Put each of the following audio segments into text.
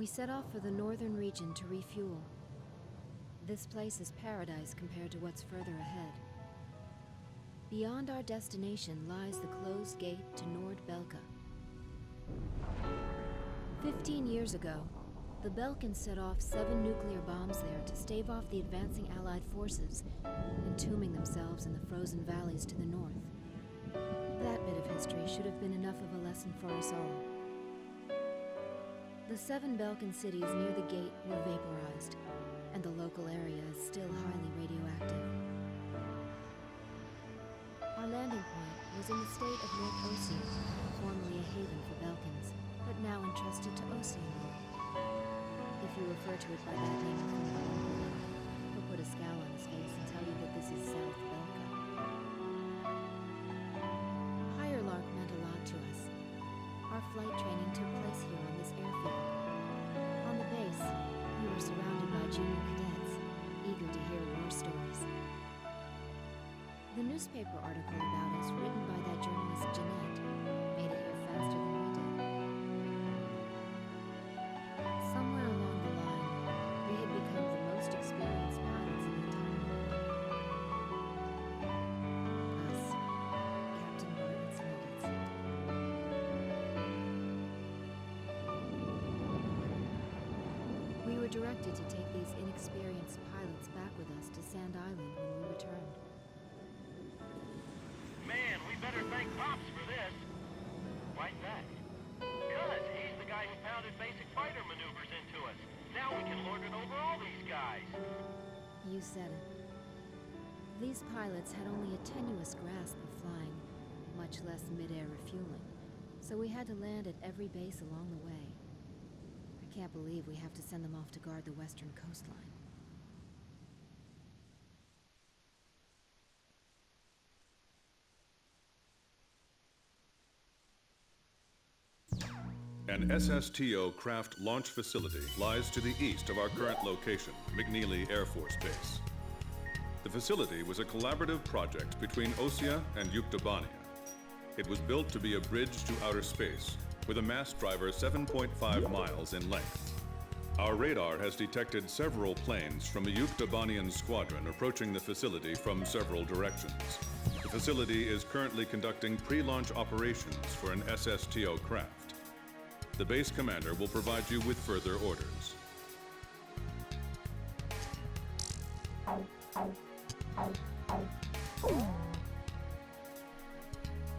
We set off for the northern region to refuel. This place is paradise compared to what's further ahead. Beyond our destination lies the closed gate to Nord-Belka. 15 years ago, the Belkans set off 7 nuclear bombs there to stave off the advancing Allied forces, entombing themselves in the frozen valleys to the north. That bit of history should have been enough of a lesson for us all. The 7 Belkan cities near the gate were vaporized, and the local area is still highly radioactive. Our landing point was in the state of North Ossia, formerly a haven for Belkans, but now entrusted to Unsung War. If you refer to it by that name, he'll put a scowl on his face and tell you that this is South Belka. Higher Lark meant a lot to us. Our flight training took place here on this airfield. On the base, we were surrounded by junior cadets, eager to hear war stories. The newspaper article about us, written by that journalist Jeanette, made it here faster than we did. Somewhere along the line, we had become the most experienced pilots in the town. Us, Captain Margaret's nuggets. We were directed to take these inexperienced pilots back with us to Sand Island when we returned. Man, we better thank Pops for this. Why's that? Because he's the guy who pounded basic fighter maneuvers into us. Now we can lord it over all these guys. You said it. These pilots had only a tenuous grasp of flying, much less mid-air refueling, so we had to land at every base along the way. I can't believe we have to send them off to guard the western coastline. An SSTO craft launch facility lies to the east of our current location, McNeely Air Force Base. The facility was a collaborative project between Ossia and Yuktobania. It was built to be a bridge to outer space, with a mast driver 7.5 miles in length. Our radar has detected several planes from a Yuktobanian squadron approaching the facility from several directions. The facility is currently conducting pre-launch operations for an SSTO craft. The base commander will provide you with further orders.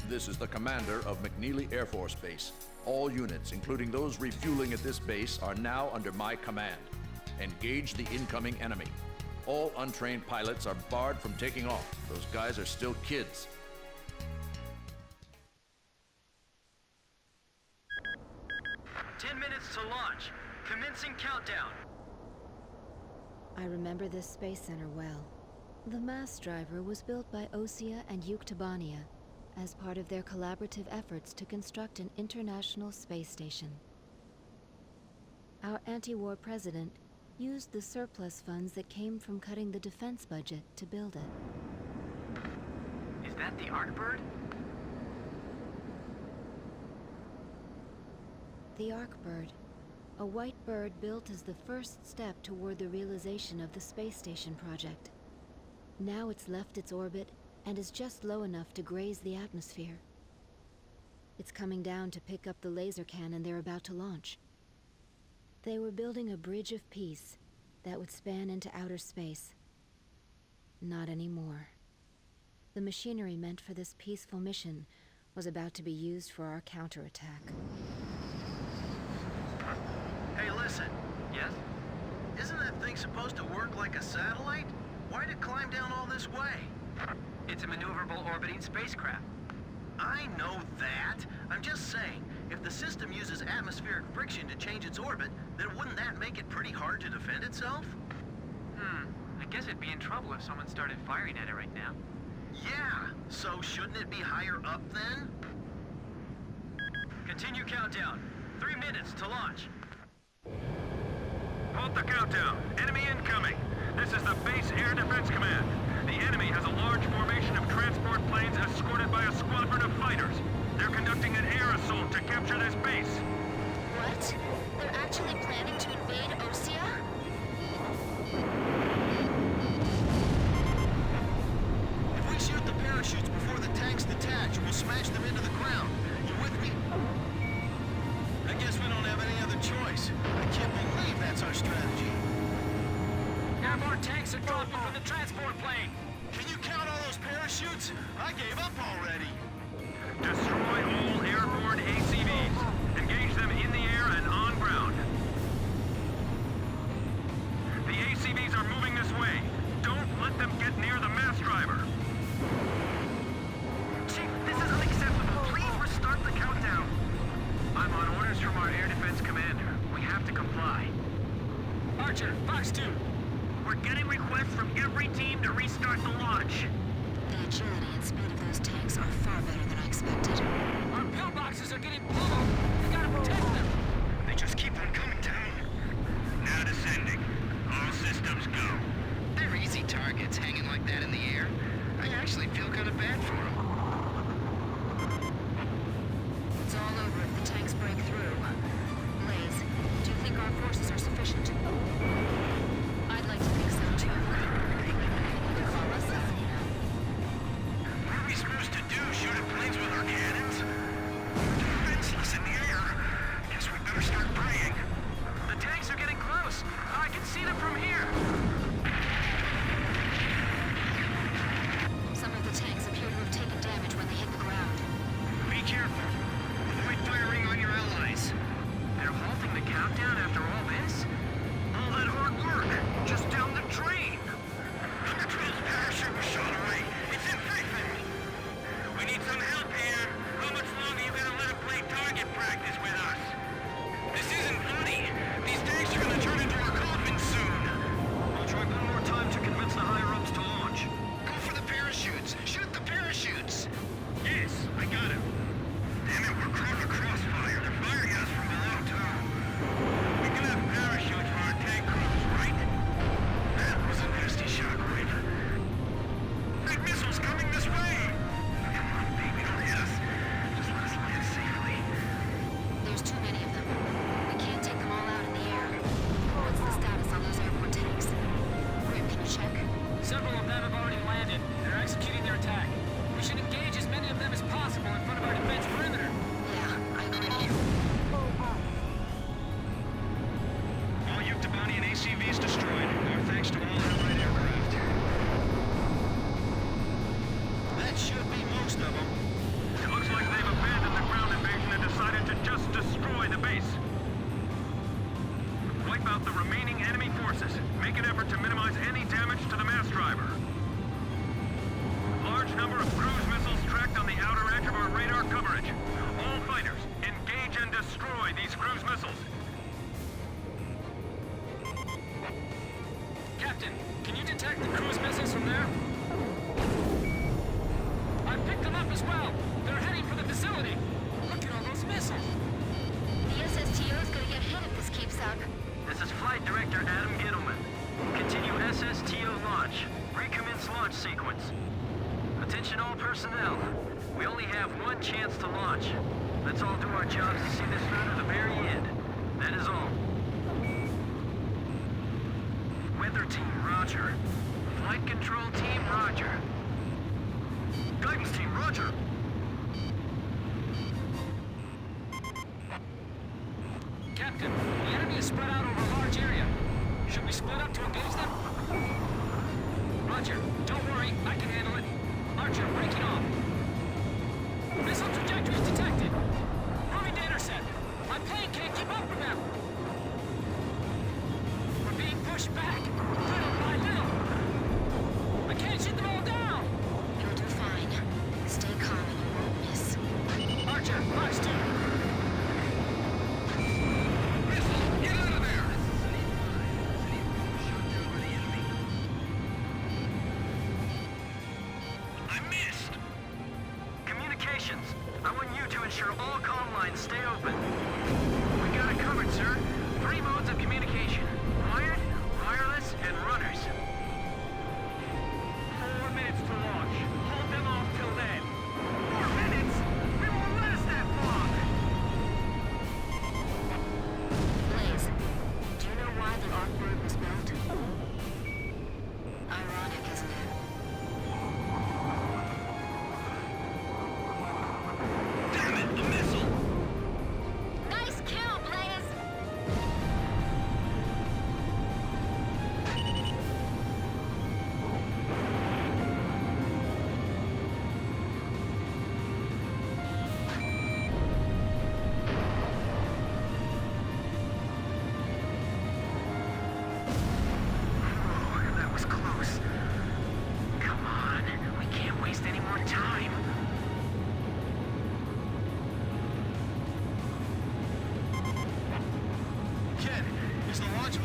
This is the commander of McNeely Air Force Base. All units, including those refueling at this base, are now under my command. Engage the incoming enemy. All untrained pilots are barred from taking off. Those guys are still kids. To launch. Commencing countdown. I remember this space center well. The mast driver was built by Ossia and Yuktobania as part of their collaborative efforts to construct an international space station. Our anti-war president used the surplus funds that came from cutting the defense budget to build it. Is that the Arkbird? The Arkbird, a white bird built as the first step toward the realization of the space station project. Now it's left its orbit and is just low enough to graze the atmosphere. It's coming down to pick up the laser cannon they're about to launch. They were building a bridge of peace that would span into outer space. Not anymore. The machinery meant for this peaceful mission was about to be used for our counterattack. Hey, listen. Yes? Isn't that thing supposed to work like a satellite? Why'd it climb down all this way? It's a maneuverable orbiting spacecraft. I know that. I'm just saying, if the system uses atmospheric friction to change its orbit, then wouldn't that make it pretty hard to defend itself? I guess it'd be in trouble if someone started firing at it right now. Yeah, so shouldn't it be higher up then? Continue countdown. 3 minutes to launch. Halt the countdown. Enemy incoming. This is the Base Air Defense Command. The enemy has a large formation of transport planes escorted by a squadron of fighters. They're conducting an air assault to capture this base. What? They're actually planning to launch will smash them into the ground. You with me? I guess we don't have any other choice. I can't believe that's our strategy. Airborne tanks are dropping from the transport plane. Can you count all those parachutes? I gave up already. Destroy all airborne ACVs. Engage them in the air and on ground. The ACVs are moving this way. Don't let them get near the mass driver. Chief, this is unacceptable. Please restart the countdown. I'm on orders from our air defense commander. We have to comply. Archer, Fox 2. We're getting requests from every team to restart the launch. The agility and speed of those tanks are far better than I expected. Our pillboxes are getting pummeled. We gotta protect them. They just keep on coming down. Now descending. All systems go. They're easy targets hanging like that in the air. I actually feel kind of bad for them. It's all over if the tanks break through. Blaze, do you think our forces are sufficient? I'd like to think so too. You need to call us up, you know. What are we supposed to do? Shoot at planes with our cannons? We're defenseless in the air. Guess we better start praying. The tanks are getting close. I can see them from here. Some of the tanks appear to have taken damage when they hit the ground. Be careful. Avoid firing on your allies. They're halting the countdown after all this? All that hard work, just down the drain. Control's parachute was shot away. It's infected. We need some help here. How much longer you gonna let them play target practice with us? This isn't funny. These tanks are gonna turn into our coffins soon. I'll try one more time to convince the higher-ups to launch. Go for the parachutes. Shoot the parachutes. Yes, I got him. Damn it, we're caught in a crossfire. They're firing at us from below, too. We can have parachutes for our tank crews, right? That was a nasty shockwave. Big missiles coming this way! Come on, baby, don't hit us. Just let us land safely. There's too many of them. We can't take them all out in the air. What's the status on those airborne tanks? Grim, can you check? Several of them have already landed. They're executing their attack. We should engage as many of them as possible in front of our defense perimeter. Yeah, I agree. All Yuktobanian ACVs destroyed. Our thanks to all allied aircraft. That should be most of them. It looks like they've abandoned the ground invasion and decided to just destroy the base. Wipe out the remaining enemy forces. Make an effort to minimize any damage to the mass driver. Large number of cruise missiles tracked on the outer edge of our radar coverage. All fighters, engage and destroy these cruise missiles. Captain, can you detect the cruise missiles from there? I picked them up as well. They're heading for the facility. Look at all those missiles. The SSTO is gonna get hit if this keeps up. This is Flight Director Adam Gittleman. Continue SSTO launch. Recommence launch sequence. Attention all personnel. We only have one chance to launch. Let's all do our jobs to see this through to the very end. That is all. Weather team, roger. Flight control team, roger. Guidance team, roger. Captain, the enemy is spread out over a large area. Should we split up to engage them? Roger. Don't worry, I can handle it. Archer, breaking off. Missile trajectories detected. Moving to intercept. My plane can't keep up with them. We're being pushed back, little by little. I can't shoot them all down. You'll do fine. Stay calm and you won't miss. Archer, Fox 2. Get out of there! I missed! Communications. I want you to ensure all comm lines stay open. We got it covered, sir. 3 modes of communication. Wired, wireless, and runners. 4 minutes to launch. Hold them off till then. 4 minutes? We won't last that long! Blaze, do you know why the Artbird was built? Ironic, isn't it?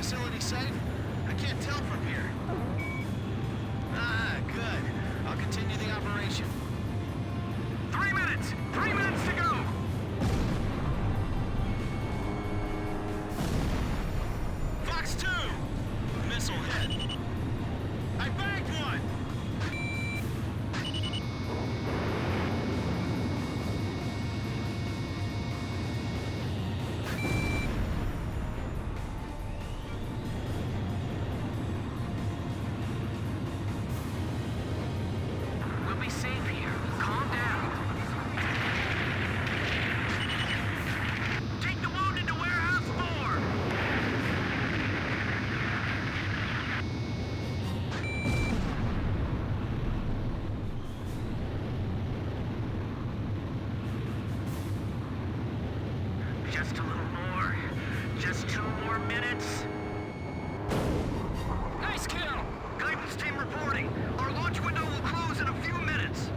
facility safe? I can't tell from here. Ah, good. I'll continue the operation. 3 minutes! 3 minutes to go! Fox 2! Missile hit. I bagged one! We'll be safe here. Calm down. Take the wounded to Warehouse 4! Just a little more. Just 2 more minutes. Nice kill! Guidance team reporting. Our launch window will close in a few minutes.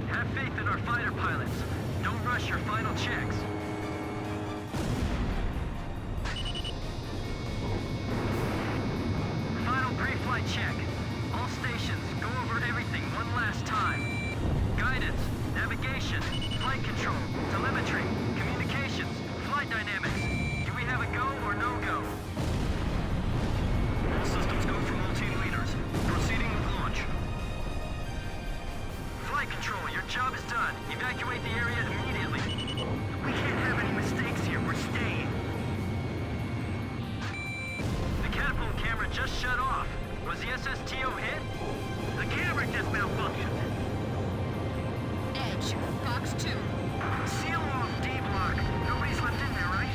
Have faith in our fighter pilots. Don't rush your final checks. Final pre-flight check. All stations, go over everything one last time. Guidance, navigation, flight control, telemetry, communications, flight dynamics. Do we have a go or no go? All systems go from all team leaders. Proceeding with launch. Flight control, your job is done. Evacuate the area immediately. We can't have any mistakes here. We're staying. The catapult camera just shut off. Was the SSTO hit? The camera just malfunctioned. Edge, Fox 2. Seal off D block. Nobody's left in there, right?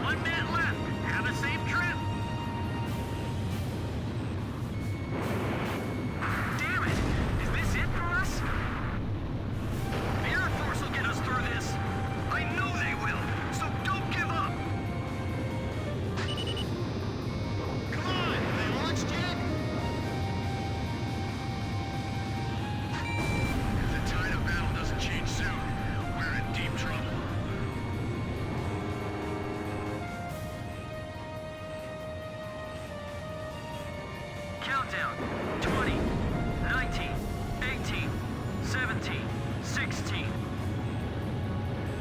1 minute left. Have a safe trip. Damn it! Is this it for us? The Air Force will get us through this. I know they will. So don't give up. Come on. They launched yet? If the tide of battle doesn't change soon, we're in deep trouble. Countdown. 20, 19, 18, 17, 16.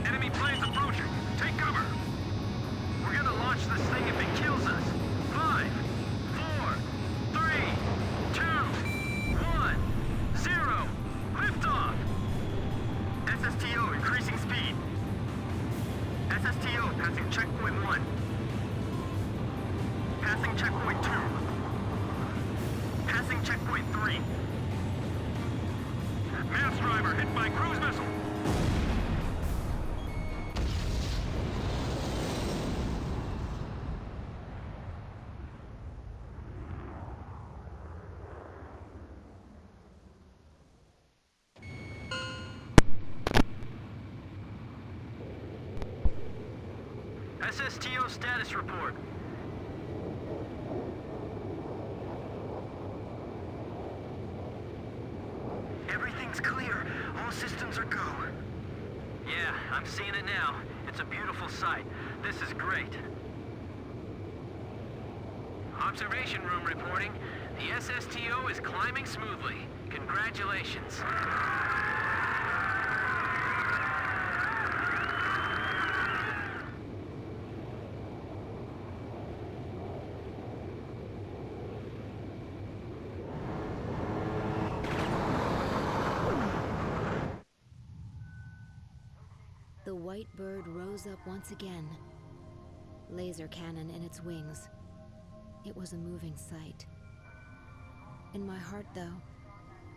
Enemy planes approaching. Take cover. We're gonna launch this thing if it kills us. 5, 4, 3, 2, 1, 0. Liftoff. SSTO increasing speed. SSTO passing checkpoint 1. Passing checkpoint 2. Passing checkpoint 3. Mass driver hit by cruise missile. SSTO status report. Everything's clear. All systems are go. Yeah, I'm seeing it now. It's a beautiful sight. This is great. Observation room reporting. The SSTO is climbing smoothly. Congratulations. The white bird rose up once again. Laser cannon in its wings. It was a moving sight. In my heart, though,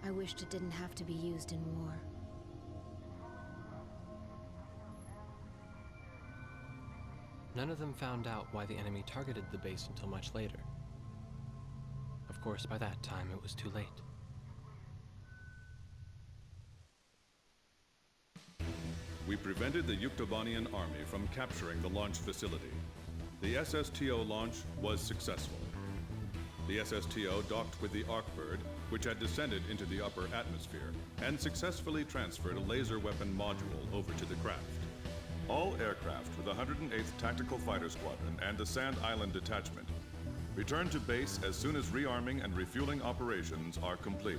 I wished it didn't have to be used in war. None of them found out why the enemy targeted the base until much later. Of course, by that time, it was too late. We prevented the Yuktobanian army from capturing the launch facility. The SSTO launch was successful. The SSTO docked with the Arkbird, which had descended into the upper atmosphere, and successfully transferred a laser weapon module over to the craft. All aircraft with the 108th Tactical Fighter Squadron and the Sand Island Detachment return to base as soon as rearming and refueling operations are complete.